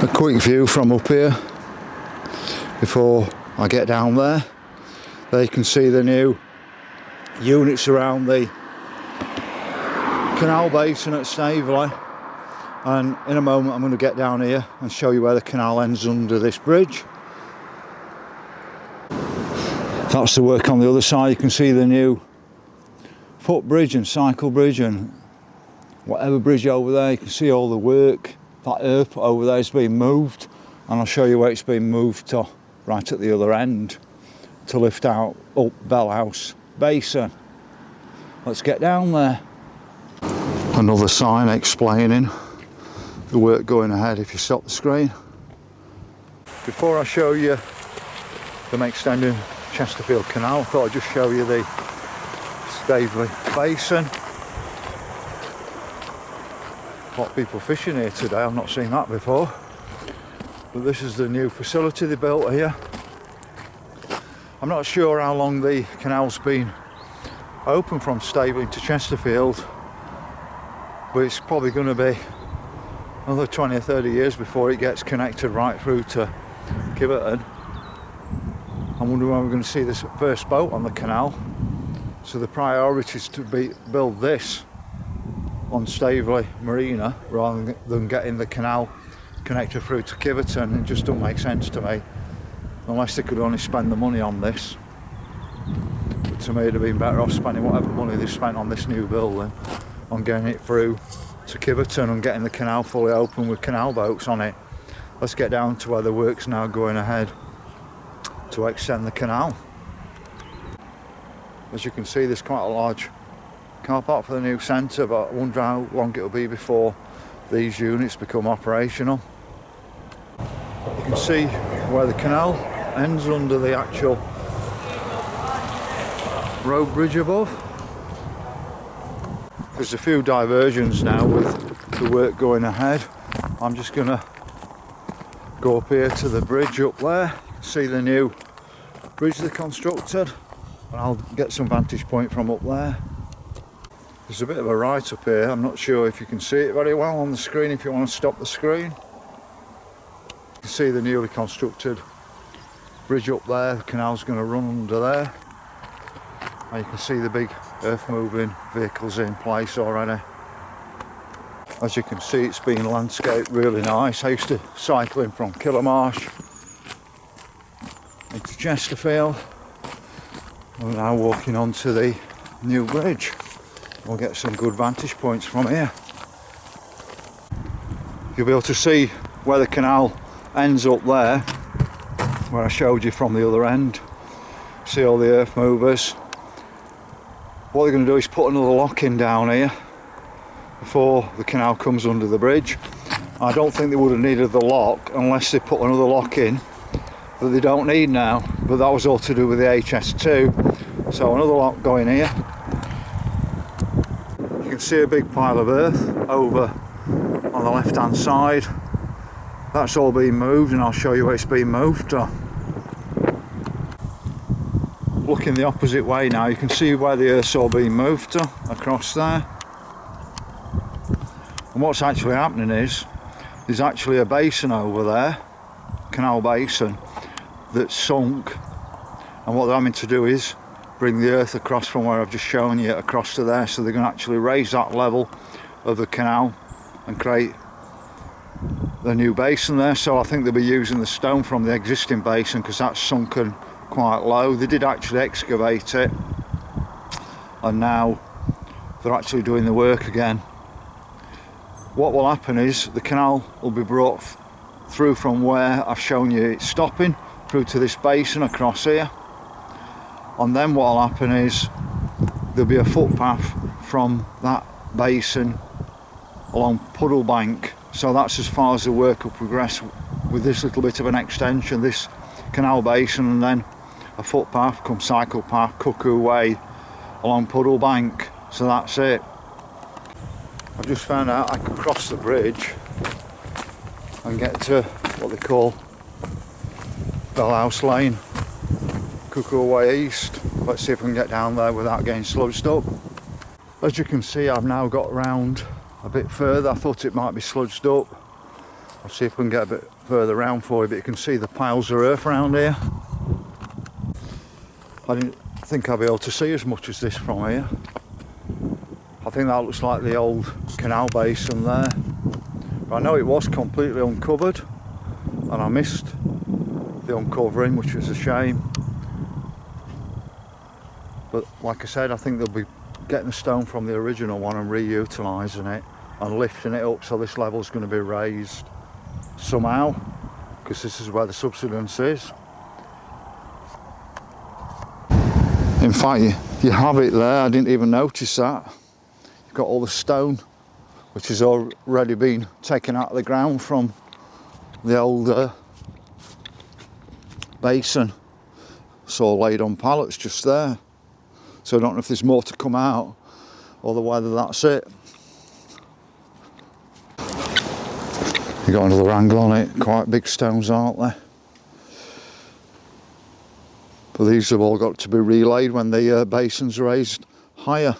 A quick view from up here before I get down there. There you can see the new units around the Canal Basin at Staveley, and in a moment I'm going to get down here and show you where the canal ends under this bridge. That's the work on the other side. You can see the new footbridge and cycle bridge and whatever bridge over there. You can see all the work. That earth over there is being moved, and I'll show you where it's been moved to, right at the other end, to lift out up Bellhouse Basin. Let's get down there. Another sign explaining the work going ahead if you stop the screen. Before I show you them extending Chesterfield Canal, I thought I'd just show you the Staveley Basin. A lot of people fishing here today, I've not seen that before. But this is the new facility they built here. I'm not sure how long the canal's been open from Staveley to Chesterfield, but it's probably going to be another 20 or 30 years before it gets connected right through to Kiverton. I'm wondering when we're going to see this first boat on the canal. So the priority is to build this on Staveley Marina rather than getting the canal connected through to Kiverton. It just don't make sense to me, unless they could only spend the money on this. But to me, it'd have been better off spending whatever money they spent on this new building on getting it through to Kiverton and getting the canal fully open with canal boats on it. Let's get down to where the work's now going ahead to extend the canal. As you can see, there's quite a large car park for the new centre, but I wonder how long it'll be before these units become operational. You can see where the canal ends under the actual road bridge above. There's a few diversions now with the work going ahead. I'm just going to go up here to the bridge up there. You can see the new bridge they constructed, and I'll get some vantage point from up there. There's a bit of a right up here. I'm not sure if you can see it very well on the screen. If you want to stop the screen, you can see the newly constructed bridge up there. The canal's going to run under there, and you can see the big earth moving vehicles in place already. As you can see, it's been landscaped really nice. I used to cycle in from Kilmarsh into Chesterfield. I'm now walking onto the new bridge. We'll get some good vantage points from here. You'll be able to see where the canal ends up there, where I showed you from the other end. See all the earth movers. What they're going to do is put another lock in down here before the canal comes under the bridge. I don't think they would have needed the lock unless they put another lock in that they don't need now, but that was all to do with the HS2. So another lock going here. You can see a big pile of earth over on the left hand side. That's all being moved, and I'll show you where it's being moved to. Looking the opposite way now, you can see where the earth's all being moved to, across there. And what's actually happening is, there's actually a basin over there, Canal Basin, that's sunk, and what they're having to do is bring the earth across from where I've just shown you across to there, so they're going to actually raise that level of the canal and create the new basin there. So I think they'll be using the stone from the existing basin because that's sunken quite low. They did actually excavate it, and now they're actually doing the work again. What will happen is the canal will be brought through from where I've shown you it's stopping through to this basin across here, and then what will happen is there'll be a footpath from that basin along Puddle bank. So that's as far as the work will progress with this little bit of an extension, this canal basin, and then a footpath, come cycle path, Cuckoo Way along Puddle bank. So that's it. I've just found out I can cross the bridge and get to what they call Bellhouse Lane, Cuckoo Way East. Let's see if we can get down there without getting sludged up. As you can see, I've now got round a bit further. I thought it might be sludged up. I've see if we can get a bit further around for you, but you can see the piles of earth around here. I didn't think I'd be able to see as much as this from here. I think that looks like the old canal basin there. But I know it was completely uncovered, and I missed the uncovering, which was a shame. But like I said, I think they'll be getting the stone from the original one and reutilising it and lifting it up, so this level's going to be raised somehow, because this is where the subsidence is. In fact, you have it there. I didn't even notice that. You've got all the stone which has already been taken out of the ground from the old basin. It's all laid on pallets just there. So I don't know if there's more to come out or whether that's it. You got another angle on it. Quite big stones, aren't they? But these have all got to be relayed when the basin's raised higher.